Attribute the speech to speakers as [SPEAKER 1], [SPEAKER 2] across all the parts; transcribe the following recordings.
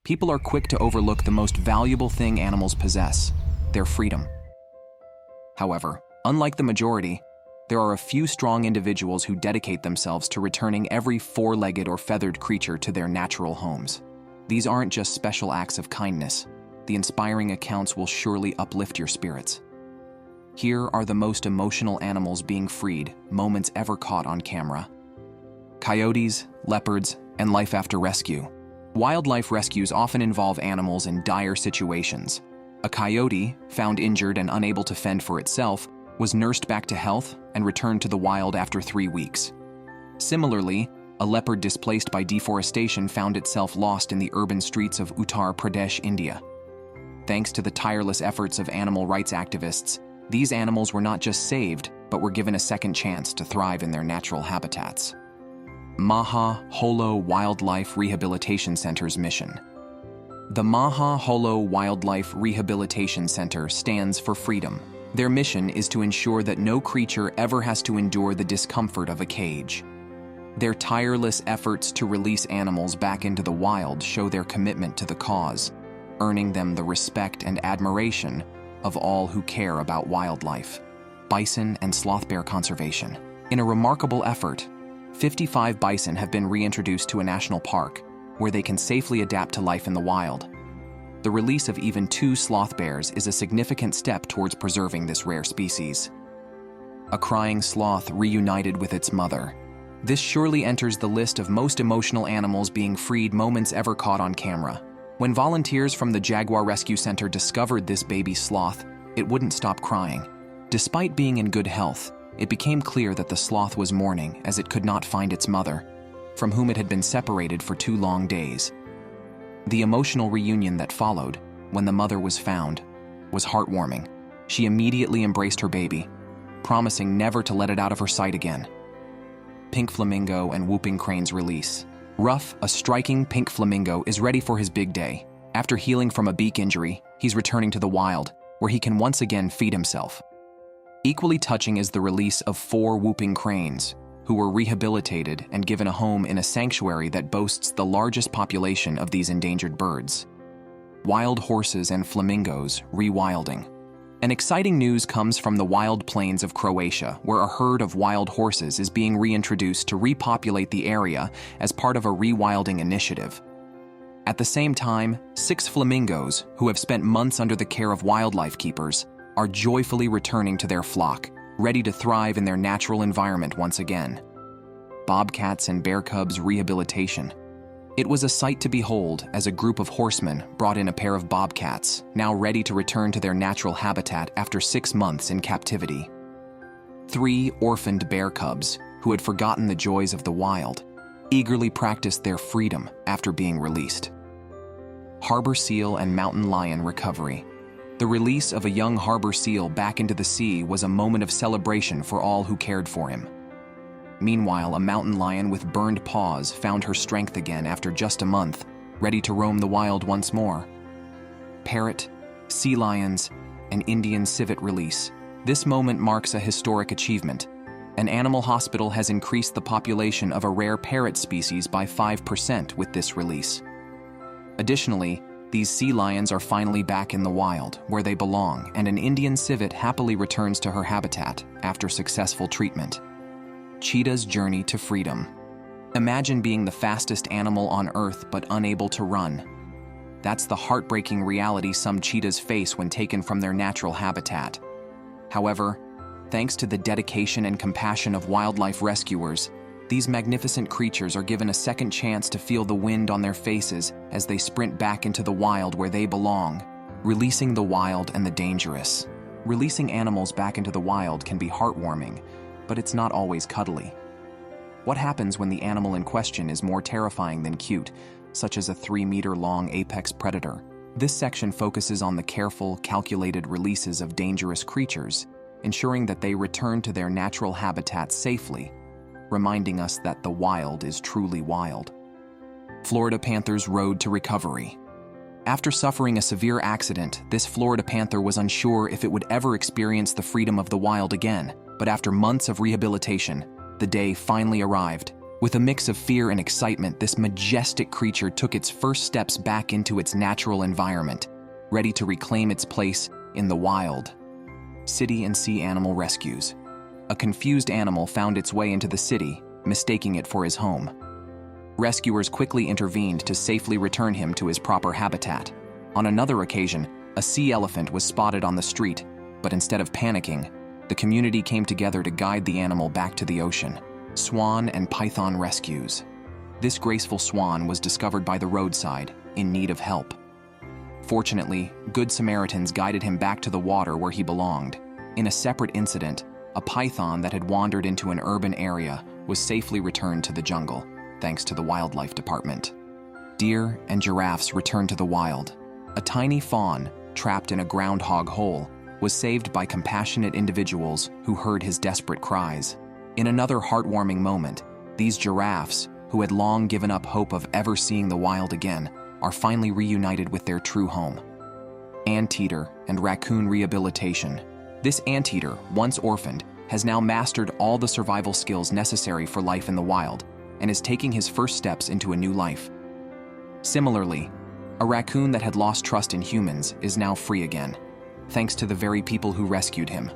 [SPEAKER 1] people are quick to overlook the most valuable thing animals possess: their freedom. However, unlike the majority, there are a few strong individuals who dedicate themselves to returning every four-legged or feathered creature to their natural homes. These aren't just special acts of kindness. The inspiring accounts will surely uplift your spirits. Here are the most emotional animals being freed, moments ever caught on camera. Coyotes, leopards, and life after rescue. Wildlife rescues often involve animals in dire situations. A coyote, found injured and unable to fend for itself, was nursed back to health and returned to the wild after 3 weeks. Similarly, a leopard displaced by deforestation found itself lost in the urban streets of Uttar Pradesh, India. Thanks to the tireless efforts of animal rights activists, these animals were not just saved, but were given a second chance to thrive in their natural habitats. Maha Holo Wildlife Rehabilitation Center's mission. The Maha Holo Wildlife Rehabilitation Center stands for freedom. Their mission is to ensure that no creature ever has to endure the discomfort of a cage. Their tireless efforts to release animals back into the wild show their commitment to the cause, earning them the respect and admiration of all who care about wildlife. Bison and sloth bear conservation. In a remarkable effort, 55 bison have been reintroduced to a national park where they can safely adapt to life in the wild. The release of even 2 sloth bears is a significant step towards preserving this rare species. A crying sloth reunited with its mother. This surely enters the list of most emotional animals being freed, moments ever caught on camera. When volunteers from the Jaguar Rescue Center discovered this baby sloth, it wouldn't stop crying. Despite being in good health, it became clear that the sloth was mourning as it could not find its mother, from whom it had been separated for 2 long days. The emotional reunion that followed, when the mother was found, was heartwarming. She immediately embraced her baby, promising never to let it out of her sight again. Pink flamingo and whooping crane's release. Ruff, a striking pink flamingo, is ready for his big day. After healing from a beak injury, he's returning to the wild, where he can once again feed himself. Equally touching is the release of 4 whooping cranes, who were rehabilitated and given a home in a sanctuary that boasts the largest population of these endangered birds. Wild horses and flamingos rewilding. An exciting news comes from the wild plains of Croatia, where a herd of wild horses is being reintroduced to repopulate the area as part of a rewilding initiative. At the same time, 6 flamingos, who have spent months under the care of wildlife keepers, are joyfully returning to their flock, ready to thrive in their natural environment once again. Bobcats and bear cubs rehabilitation. It was a sight to behold as a group of horsemen brought in a pair of bobcats, now ready to return to their natural habitat after 6 months in captivity. 3 orphaned bear cubs, who had forgotten the joys of the wild, eagerly practiced their freedom after being released. Harbor seal and mountain lion recovery. The release of a young harbor seal back into the sea was a moment of celebration for all who cared for him. Meanwhile, a mountain lion with burned paws found her strength again after just a month, ready to roam the wild once more. Parrot, sea lions, and Indian civet release. This moment marks a historic achievement. An animal hospital has increased the population of a rare parrot species by 5% with this release. Additionally, these sea lions are finally back in the wild, where they belong, and an Indian civet happily returns to her habitat after successful treatment. Cheetah's journey to freedom. Imagine being the fastest animal on Earth but unable to run. That's the heartbreaking reality some cheetahs face when taken from their natural habitat. However, thanks to the dedication and compassion of wildlife rescuers, these magnificent creatures are given a second chance to feel the wind on their faces as they sprint back into the wild where they belong, releasing the wild and the dangerous. Releasing animals back into the wild can be heartwarming, but it's not always cuddly. What happens when the animal in question is more terrifying than cute, such as a 3-meter-long apex predator? This section focuses on the careful, calculated releases of dangerous creatures, ensuring that they return to their natural habitats safely, reminding us that the wild is truly wild. Florida panther's road to recovery. After suffering a severe accident, this Florida panther was unsure if it would ever experience the freedom of the wild again, but after months of rehabilitation, the day finally arrived. With a mix of fear and excitement, this majestic creature took its first steps back into its natural environment, ready to reclaim its place in the wild. City and sea animal rescues. A confused animal found its way into the city, mistaking it for his home. Rescuers quickly intervened to safely return him to his proper habitat. On another occasion, a sea elephant was spotted on the street, but instead of panicking, the community came together to guide the animal back to the ocean. Swan and python rescues. This graceful swan was discovered by the roadside, in need of help. Fortunately, good Samaritans guided him back to the water where he belonged. In a separate incident, a python that had wandered into an urban area was safely returned to the jungle, thanks to the wildlife department. Deer and giraffes returned to the wild. A tiny fawn, trapped in a groundhog hole, was saved by compassionate individuals who heard his desperate cries. In another heartwarming moment, these giraffes, who had long given up hope of ever seeing the wild again, are finally reunited with their true home. Anteater and raccoon rehabilitation. This anteater, once orphaned, has now mastered all the survival skills necessary for life in the wild and is taking his first steps into a new life. Similarly, a raccoon that had lost trust in humans is now free again, thanks to the very people who rescued him.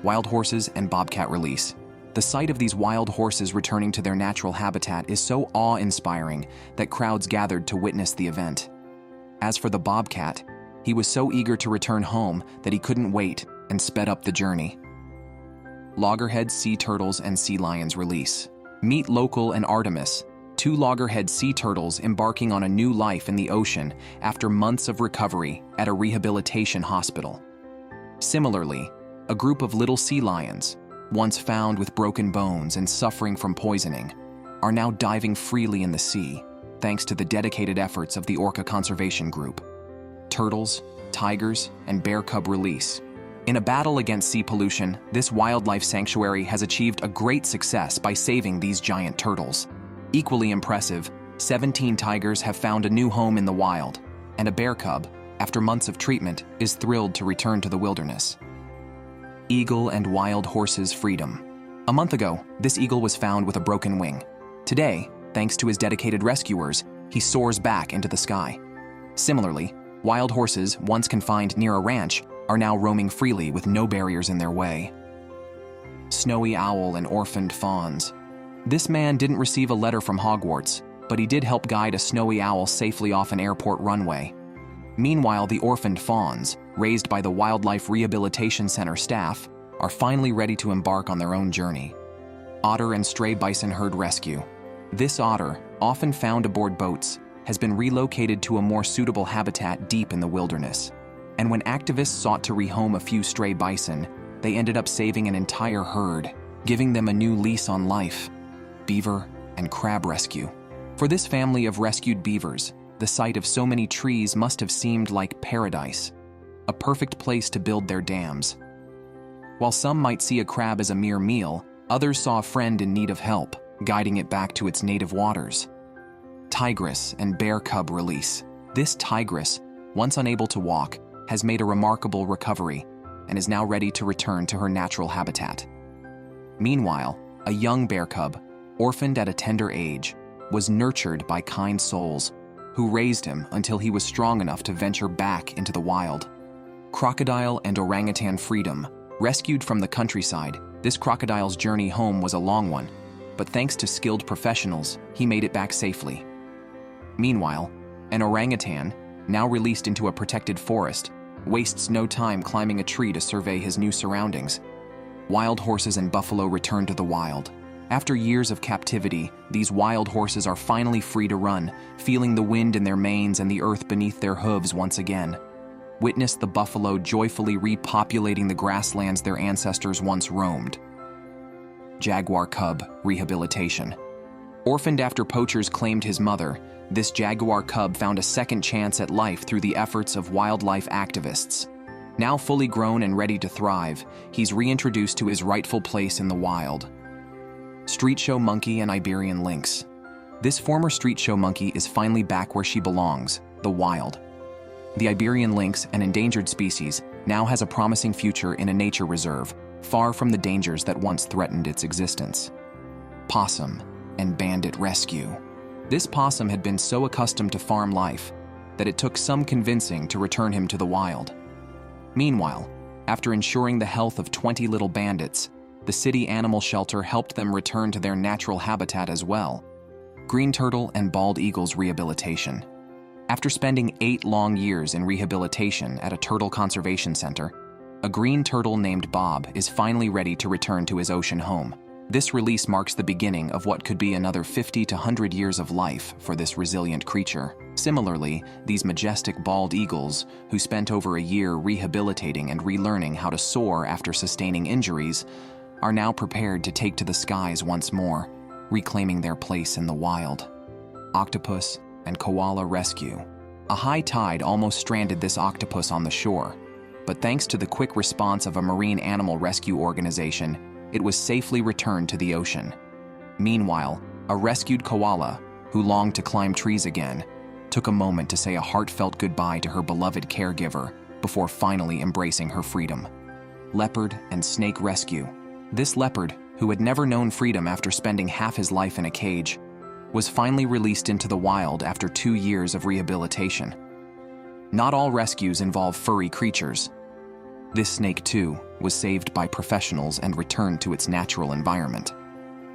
[SPEAKER 1] Wild horses and bobcat release. The sight of these wild horses returning to their natural habitat is so awe-inspiring that crowds gathered to witness the event. As for the bobcat, he was so eager to return home that he couldn't wait and sped up the journey. Loggerhead sea turtles and sea lions release. Meet Local and Artemis, two loggerhead sea turtles embarking on a new life in the ocean after months of recovery at a rehabilitation hospital. Similarly, a group of little sea lions, once found with broken bones and suffering from poisoning, are now diving freely in the sea, thanks to the dedicated efforts of the Orca Conservation Group. Turtles, tigers, and bear cub release. In a battle against sea pollution, this wildlife sanctuary has achieved a great success by saving these giant turtles. Equally impressive, 17 tigers have found a new home in the wild, and a bear cub, after months of treatment, is thrilled to return to the wilderness. Eagle and wild horses freedom. A month ago, this eagle was found with a broken wing. Today, thanks to his dedicated rescuers, he soars back into the sky. Similarly, wild horses, once confined near a ranch, are now roaming freely with no barriers in their way. Snowy owl and orphaned fawns. This man didn't receive a letter from Hogwarts, but he did help guide a snowy owl safely off an airport runway. Meanwhile, the orphaned fawns, raised by the Wildlife Rehabilitation Center staff, are finally ready to embark on their own journey. Otter and stray bison herd rescue. This otter, often found aboard boats, has been relocated to a more suitable habitat deep in the wilderness. And when activists sought to rehome a few stray bison, they ended up saving an entire herd, giving them a new lease on life. Beaver and crab rescue. For this family of rescued beavers, the sight of so many trees must have seemed like paradise, a perfect place to build their dams. While some might see a crab as a mere meal, others saw a friend in need of help, guiding it back to its native waters. Tigress and bear cub release. This tigress, once unable to walk, has made a remarkable recovery and is now ready to return to her natural habitat. Meanwhile, a young bear cub, orphaned at a tender age, was nurtured by kind souls who raised him until he was strong enough to venture back into the wild. Crocodile and orangutan freedom. Rescued from the countryside, this crocodile's journey home was a long one, but thanks to skilled professionals, he made it back safely. Meanwhile, an orangutan, now released into a protected forest, wastes no time climbing a tree to survey his new surroundings. Wild horses and buffalo return to the wild. After years of captivity, these wild horses are finally free to run, feeling the wind in their manes and the earth beneath their hooves once again. Witness the buffalo joyfully repopulating the grasslands their ancestors once roamed. Jaguar cub rehabilitation. Orphaned after poachers claimed his mother, this jaguar cub found a second chance at life through the efforts of wildlife activists. Now fully grown and ready to thrive, he's reintroduced to his rightful place in the wild. Street show monkey and Iberian lynx. This former street show monkey is finally back where she belongs, the wild. The Iberian lynx, an endangered species, now has a promising future in a nature reserve, far from the dangers that once threatened its existence. Possum and bandit rescue. This possum had been so accustomed to farm life that it took some convincing to return him to the wild. Meanwhile, after ensuring the health of 20 little bandits, the city animal shelter helped them return to their natural habitat as well. Green turtle and bald eagle's rehabilitation. After spending 8 long years in rehabilitation at a turtle conservation center, a green turtle named Bob is finally ready to return to his ocean home. This release marks the beginning of what could be another 50 to 100 years of life for this resilient creature. Similarly, these majestic bald eagles, who spent over a year rehabilitating and relearning how to soar after sustaining injuries, are now prepared to take to the skies once more, reclaiming their place in the wild. Octopus and koala rescue. A high tide almost stranded this octopus on the shore, but thanks to the quick response of a marine animal rescue organization, it was safely returned to the ocean. Meanwhile, a rescued koala, who longed to climb trees again, took a moment to say a heartfelt goodbye to her beloved caregiver before finally embracing her freedom. Leopard and snake rescue. This leopard, who had never known freedom after spending half his life in a cage, was finally released into the wild after 2 years of rehabilitation. Not all rescues involve furry creatures. This snake, too, was saved by professionals and returned to its natural environment.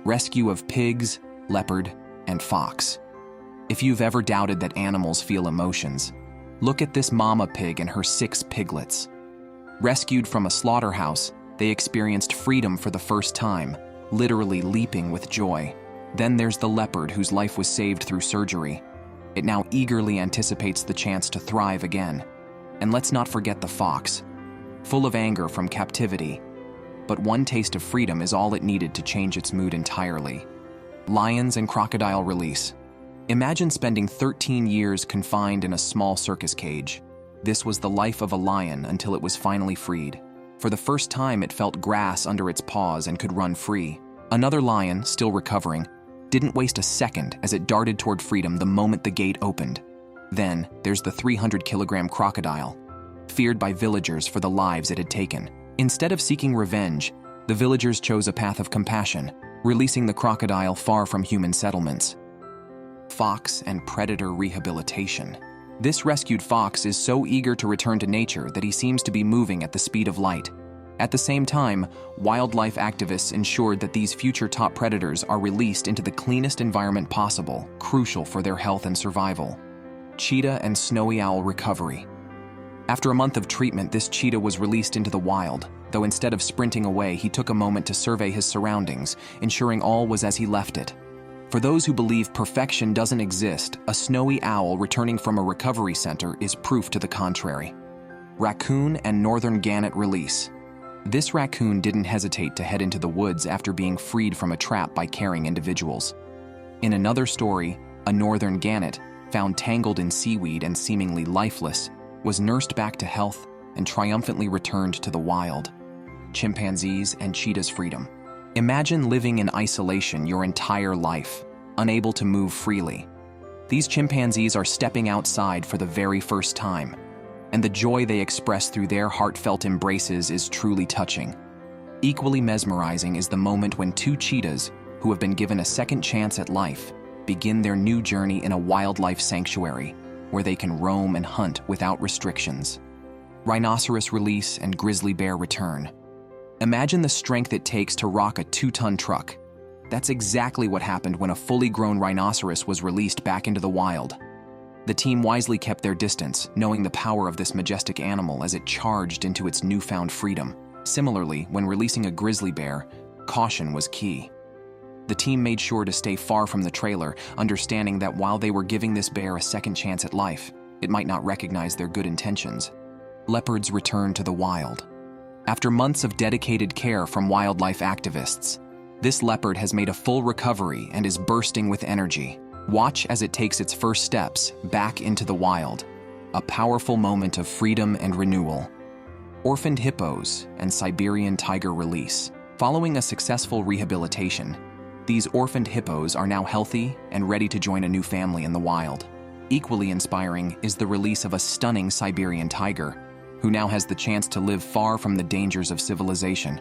[SPEAKER 1] Rescue of pigs, leopard, and fox. If you've ever doubted that animals feel emotions, look at this mama pig and her 6 piglets. Rescued from a slaughterhouse, they experienced freedom for the first time, literally leaping with joy. Then there's the leopard whose life was saved through surgery. It now eagerly anticipates the chance to thrive again. And let's not forget the fox, full of anger from captivity. But one taste of freedom is all it needed to change its mood entirely. Lions and crocodile release. Imagine spending 13 years confined in a small circus cage. This was the life of a lion until it was finally freed. For the first time, it felt grass under its paws and could run free. Another lion, still recovering, didn't waste a second as it darted toward freedom the moment the gate opened. Then, there's the 300-kilogram crocodile, feared by villagers for the lives it had taken. Instead of seeking revenge, the villagers chose a path of compassion, releasing the crocodile far from human settlements. Fox and predator rehabilitation. This rescued fox is so eager to return to nature that he seems to be moving at the speed of light. At the same time, wildlife activists ensured that these future top predators are released into the cleanest environment possible, crucial for their health and survival. Cheetah and snowy owl recovery. After a month of treatment, this cheetah was released into the wild, though instead of sprinting away, he took a moment to survey his surroundings, ensuring all was as he left it. For those who believe perfection doesn't exist, a snowy owl returning from a recovery center is proof to the contrary. Raccoon and northern gannet release. This raccoon didn't hesitate to head into the woods after being freed from a trap by caring individuals. In another story, a northern gannet, found tangled in seaweed and seemingly lifeless, was nursed back to health and triumphantly returned to the wild. Chimpanzees and cheetahs' freedom. Imagine living in isolation your entire life, unable to move freely. These chimpanzees are stepping outside for the very first time, and the joy they express through their heartfelt embraces is truly touching. Equally mesmerizing is the moment when 2 cheetahs, who have been given a second chance at life, begin their new journey in a wildlife sanctuary, where they can roam and hunt without restrictions. Rhinoceros release and grizzly bear return. Imagine the strength it takes to rock a 2-ton truck. That's exactly what happened when a fully grown rhinoceros was released back into the wild. The team wisely kept their distance, knowing the power of this majestic animal as it charged into its newfound freedom. Similarly, when releasing a grizzly bear, caution was key. The team made sure to stay far from the trailer, understanding that while they were giving this bear a second chance at life, it might not recognize their good intentions. Leopards return to the wild. After months of dedicated care from wildlife activists, this leopard has made a full recovery and is bursting with energy. Watch as it takes its first steps back into the wild, a powerful moment of freedom and renewal. Orphaned hippos and Siberian tiger release. Following a successful rehabilitation, these orphaned hippos are now healthy and ready to join a new family in the wild. Equally inspiring is the release of a stunning Siberian tiger, who now has the chance to live far from the dangers of civilization.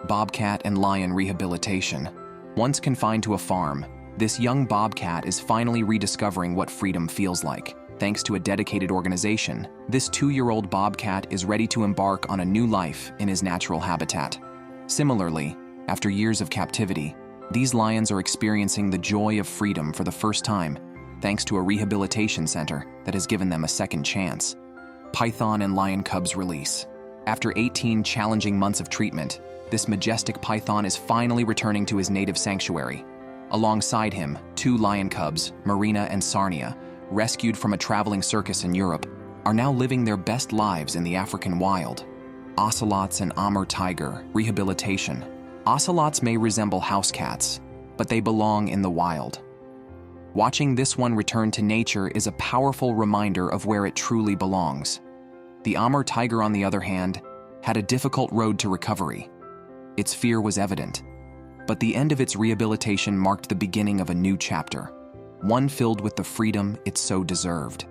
[SPEAKER 1] Bobcat and lion rehabilitation. Once confined to a farm, This young bobcat is finally rediscovering what freedom feels like. Thanks to a dedicated organization, this 2-year-old bobcat is ready to embark on a new life in his natural habitat. Similarly, after years of captivity, these lions are experiencing the joy of freedom for the first time, thanks to a rehabilitation center that has given them a second chance. Python and lion cubs release. After 18 challenging months of treatment, this majestic python is finally returning to his native sanctuary. Alongside him, 2 lion cubs, Marina and Sarnia, rescued from a traveling circus in Europe, are now living their best lives in the African wild. Ocelots and Amur tiger, rehabilitation. Ocelots may resemble house cats, but they belong in the wild. Watching this one return to nature is a powerful reminder of where it truly belongs. The Amur tiger, on the other hand, had a difficult road to recovery. Its fear was evident, but the end of its rehabilitation marked the beginning of a new chapter, one filled with the freedom it so deserved.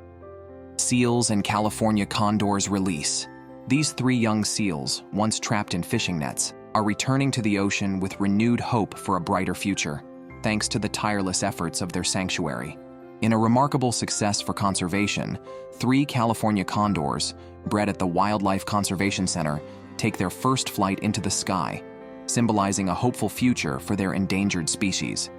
[SPEAKER 1] Seals and California condors release. These 3 young seals, once trapped in fishing nets, are returning to the ocean with renewed hope for a brighter future, thanks to the tireless efforts of their sanctuary. In a remarkable success for conservation, 3 California condors, bred at the Wildlife Conservation Center, take their first flight into the sky, symbolizing a hopeful future for their endangered species.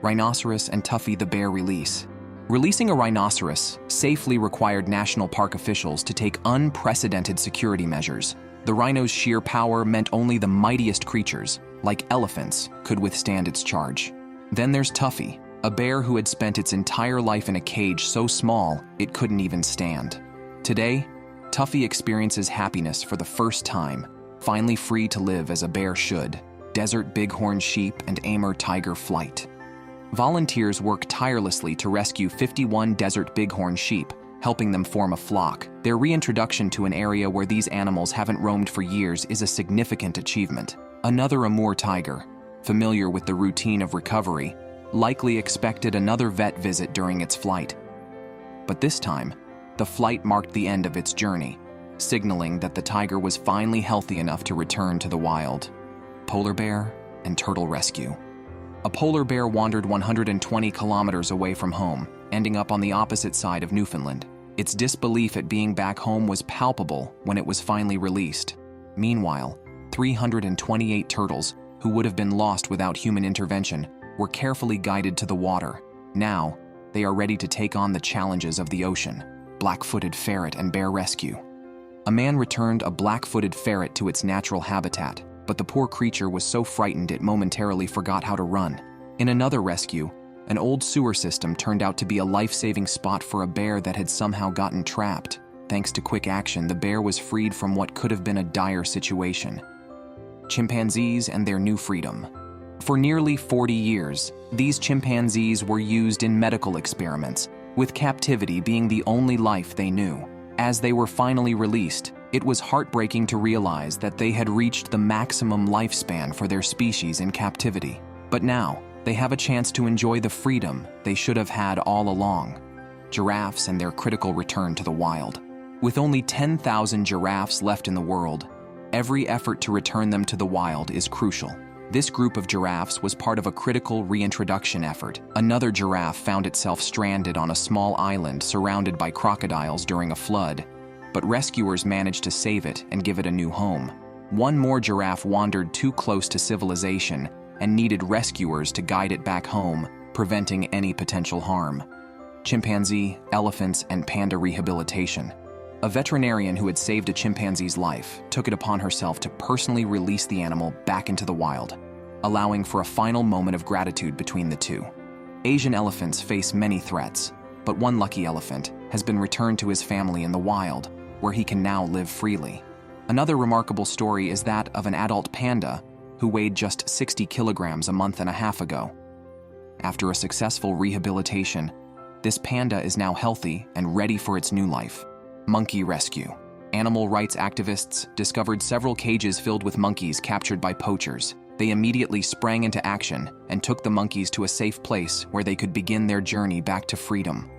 [SPEAKER 1] Rhinoceros and Tuffy the bear release. Releasing a rhinoceros safely required national park officials to take unprecedented security measures. The rhino's sheer power meant only the mightiest creatures, like elephants, could withstand its charge. Then there's Tuffy, a bear who had spent its entire life in a cage so small it couldn't even stand. Today, Tuffy experiences happiness for the first time, finally free to live as a bear should. Desert bighorn sheep and Amur tiger flight. Volunteers work tirelessly to rescue 51 desert bighorn sheep, helping them form a flock. Their reintroduction to an area where these animals haven't roamed for years is a significant achievement. Another Amur tiger, familiar with the routine of recovery, likely expected another vet visit during its flight. But this time, the flight marked the end of its journey, signaling that the tiger was finally healthy enough to return to the wild. Polar bear and turtle rescue. A polar bear wandered 120 kilometers away from home, ending up on the opposite side of Newfoundland. Its disbelief at being back home was palpable when it was finally released. Meanwhile, 328 turtles, who would have been lost without human intervention, were carefully guided to the water. Now, they are ready to take on the challenges of the ocean. Black-footed ferret and bear rescue. A man returned a black-footed ferret to its natural habitat, but the poor creature was so frightened it momentarily forgot how to run. In another rescue, an old sewer system turned out to be a life-saving spot for a bear that had somehow gotten trapped. Thanks to quick action, the bear was freed from what could have been a dire situation. Chimpanzees and their new freedom. For nearly 40 years, these chimpanzees were used in medical experiments, with captivity being the only life they knew. As they were finally released, it was heartbreaking to realize that they had reached the maximum lifespan for their species in captivity. But now, they have a chance to enjoy the freedom they should have had all along. Giraffes and their critical return to the wild. With only 10,000 giraffes left in the world, every effort to return them to the wild is crucial. This group of giraffes was part of a critical reintroduction effort. Another giraffe found itself stranded on a small island surrounded by crocodiles during a flood, but rescuers managed to save it and give it a new home. One more giraffe wandered too close to civilization and needed rescuers to guide it back home, preventing any potential harm. Chimpanzee, elephants, and panda rehabilitation. A veterinarian who had saved a chimpanzee's life took it upon herself to personally release the animal back into the wild, allowing for a final moment of gratitude between the two. Asian elephants face many threats, but one lucky elephant has been returned to his family in the wild, where he can now live freely. Another remarkable story is that of an adult panda who weighed just 60 kilograms a month and a half ago. After a successful rehabilitation, this panda is now healthy and ready for its new life. Monkey rescue. Animal rights activists discovered several cages filled with monkeys captured by poachers. They immediately sprang into action and took the monkeys to a safe place where they could begin their journey back to freedom.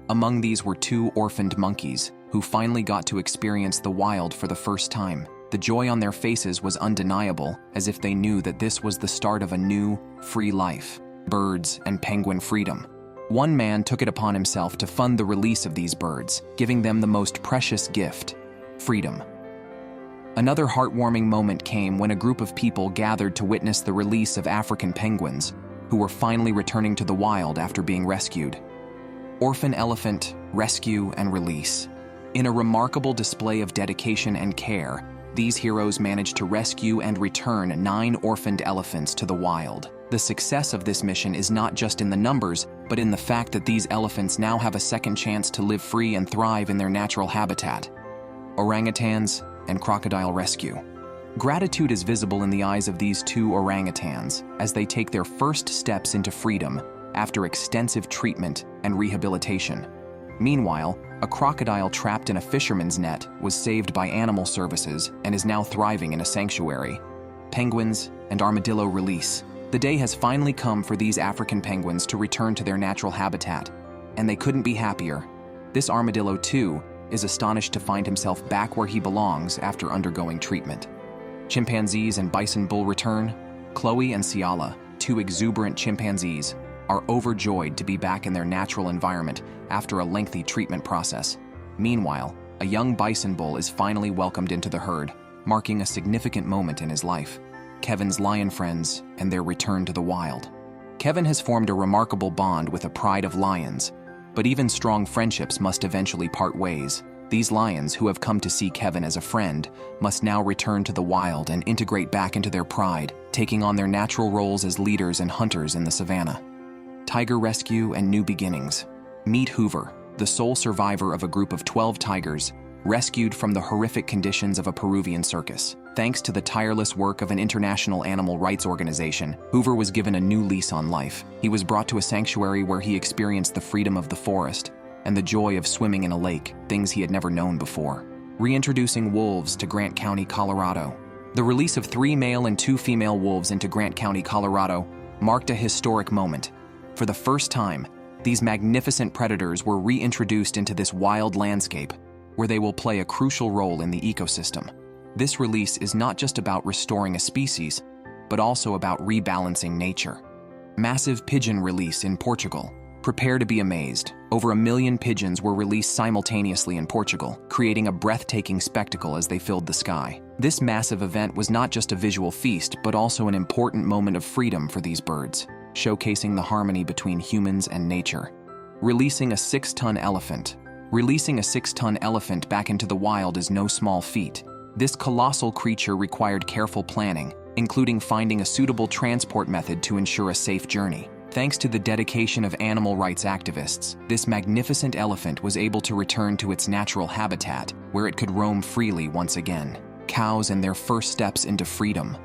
[SPEAKER 1] Among these were 2 orphaned monkeys who finally got to experience the wild for the first time. The joy on their faces was undeniable, as if they knew that this was the start of a new, free life. birds, and penguin freedom. One man took it upon himself to fund the release of these birds, giving them the most precious gift: freedom. Another heartwarming moment came when a group of people gathered to witness the release of African penguins, who were finally returning to the wild after being rescued. Orphan elephant, rescue, and release. In a remarkable display of dedication and care, these heroes managed to rescue and return 9 orphaned elephants to the wild. The success of this mission is not just in the numbers, but in the fact that these elephants now have a second chance to live free and thrive in their natural habitat. Orangutans and crocodile rescue. Gratitude is visible in the eyes of these 2 orangutans as they take their first steps into freedom after extensive treatment and rehabilitation. Meanwhile, a crocodile trapped in a fisherman's net was saved by animal services and is now thriving in a sanctuary. Penguins and armadillo release. The day has finally come for these African penguins to return to their natural habitat, and they couldn't be happier. This armadillo, too, is astonished to find himself back where he belongs after undergoing treatment. Chimpanzees and bison bull return. Chloe and Ciala, 2 exuberant chimpanzees, are overjoyed to be back in their natural environment after a lengthy treatment process. Meanwhile, a young bison bull is finally welcomed into the herd, marking a significant moment in his life. Kevin's lion friends and their return to the wild. Kevin has formed a remarkable bond with a pride of lions, but even strong friendships must eventually part ways. These lions, who have come to see Kevin as a friend, must now return to the wild and integrate back into their pride, taking on their natural roles as leaders and hunters in the savannah. Tiger rescue and new beginnings. Meet Hoover, the sole survivor of a group of 12 tigers, rescued from the horrific conditions of a Peruvian circus. Thanks to the tireless work of an international animal rights organization, Hoover was given a new lease on life. He was brought to a sanctuary where he experienced the freedom of the forest and the joy of swimming in a lake, things he had never known before. Reintroducing wolves to Grant County, Colorado. The release of 3 male and 2 female wolves into Grant County, Colorado, marked a historic moment. For the first time, these magnificent predators were reintroduced into this wild landscape, where they will play a crucial role in the ecosystem. This release is not just about restoring a species, but also about rebalancing nature. Massive pigeon release in Portugal. Prepare to be amazed. Over 1 million pigeons were released simultaneously in Portugal, creating a breathtaking spectacle as they filled the sky. This massive event was not just a visual feast, but also an important moment of freedom for these birds, showcasing the harmony between humans and nature. Releasing a 6-ton elephant. Releasing a 6-ton elephant back into the wild is no small feat. This colossal creature required careful planning, including finding a suitable transport method to ensure a safe journey. Thanks to the dedication of animal rights activists, this magnificent elephant was able to return to its natural habitat, where it could roam freely once again. Cows and their first steps into freedom.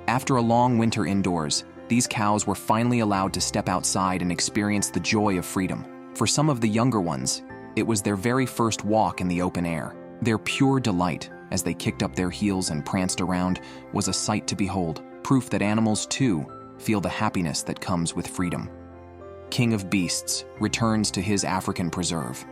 [SPEAKER 1] After a long winter indoors, these cows were finally allowed to step outside and experience the joy of freedom. For some of the younger ones, it was their very first walk in the open air. Their pure delight, as they kicked up their heels and pranced around, was a sight to behold, proof that animals, too, feel the happiness that comes with freedom. King of Beasts returns to his African preserve.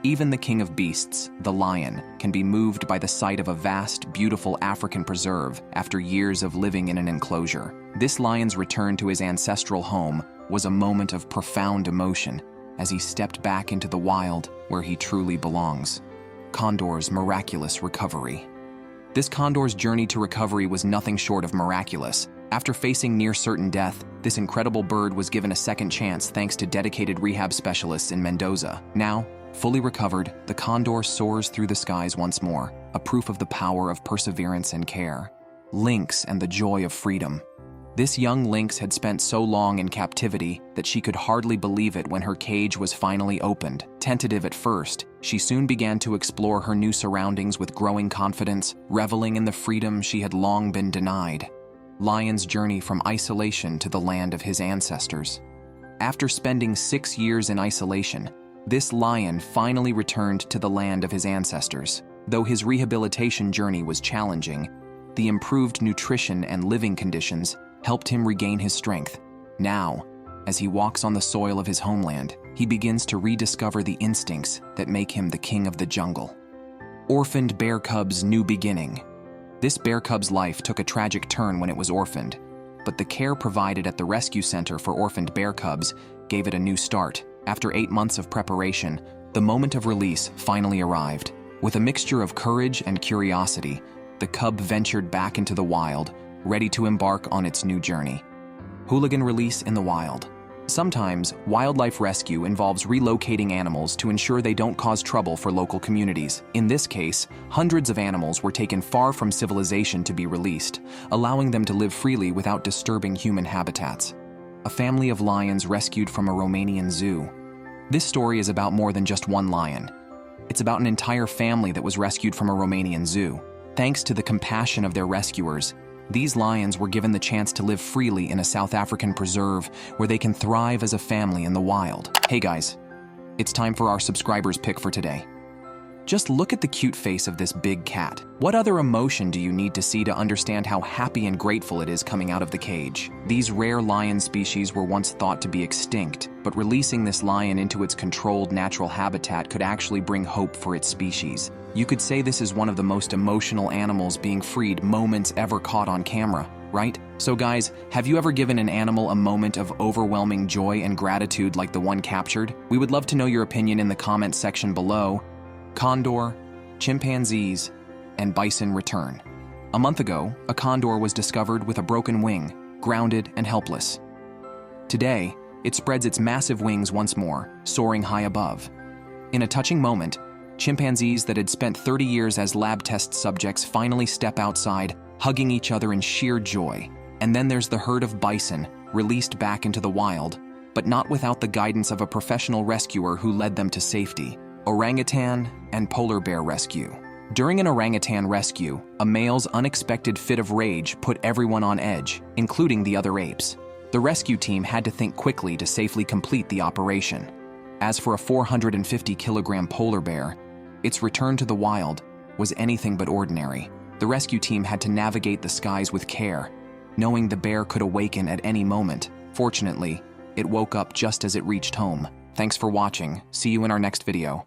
[SPEAKER 1] Even the king of beasts, the lion, can be moved by the sight of a vast, beautiful African preserve after years of living in an enclosure. This lion's return to his ancestral home was a moment of profound emotion as he stepped back into the wild where he truly belongs. Condor's miraculous recovery. This condor's journey to recovery was nothing short of miraculous. After facing near certain death, this incredible bird was given a second chance thanks to dedicated rehab specialists in Mendoza. Now, fully recovered, the condor soars through the skies once more, a proof of the power of perseverance and care. Lynx and the joy of freedom. This young lynx had spent so long in captivity that she could hardly believe it when her cage was finally opened. Tentative at first, she soon began to explore her new surroundings with growing confidence, reveling in the freedom she had long been denied. Lion's journey from isolation to the land of his ancestors. After spending 6 years in isolation, this lion finally returned to the land of his ancestors. Though his rehabilitation journey was challenging, the improved nutrition and living conditions helped him regain his strength. Now, as he walks on the soil of his homeland, he begins to rediscover the instincts that make him the king of the jungle. Orphaned bear cub's new beginning. This bear cub's life took a tragic turn when it was orphaned. but the care provided at the rescue center for orphaned bear cubs gave it a new start. After 8 months of preparation, the moment of release finally arrived. With a mixture of courage and curiosity, the cub ventured back into the wild, ready to embark on its new journey. Hooligan release in the wild. Sometimes, wildlife rescue involves relocating animals to ensure they don't cause trouble for local communities. In this case, hundreds of animals were taken far from civilization to be released, allowing them to live freely without disturbing human habitats. A family of lions rescued from a Romanian zoo. This story is about more than just one lion. It's about an entire family that was rescued from a Romanian zoo. Thanks to the compassion of their rescuers, these lions were given the chance to live freely in a South African preserve where they can thrive as a family in the wild. Hey guys, it's time for our subscribers' pick for today. Just look at the cute face of this big cat. What other emotion do you need to see to understand how happy and grateful it is coming out of the cage? These rare lion species were once thought to be extinct, but releasing this lion into its controlled natural habitat could actually bring hope for its species. You could say this is one of the most emotional animals being freed moments ever caught on camera, right? So guys, have you ever given an animal a moment of overwhelming joy and gratitude like the one captured? We would love to know your opinion in the comments section below. Condor, chimpanzees, and bison return. A month ago, a condor was discovered with a broken wing, grounded and helpless. Today, it spreads its massive wings once more, soaring high above. In a touching moment, chimpanzees that had spent 30 years as lab test subjects finally step outside, hugging each other in sheer joy. And then there's the herd of bison, released back into the wild, but not without the guidance of a professional rescuer who led them to safety. Orangutan and polar bear rescue. During an orangutan rescue, a male's unexpected fit of rage put everyone on edge, including the other apes. The rescue team had to think quickly to safely complete the operation. As for a 450-kilogram polar bear, its return to the wild was anything but ordinary. The rescue team had to navigate the skies with care, knowing the bear could awaken at any moment. Fortunately, it woke up just as it reached home. Thanks for watching. See you in our next video.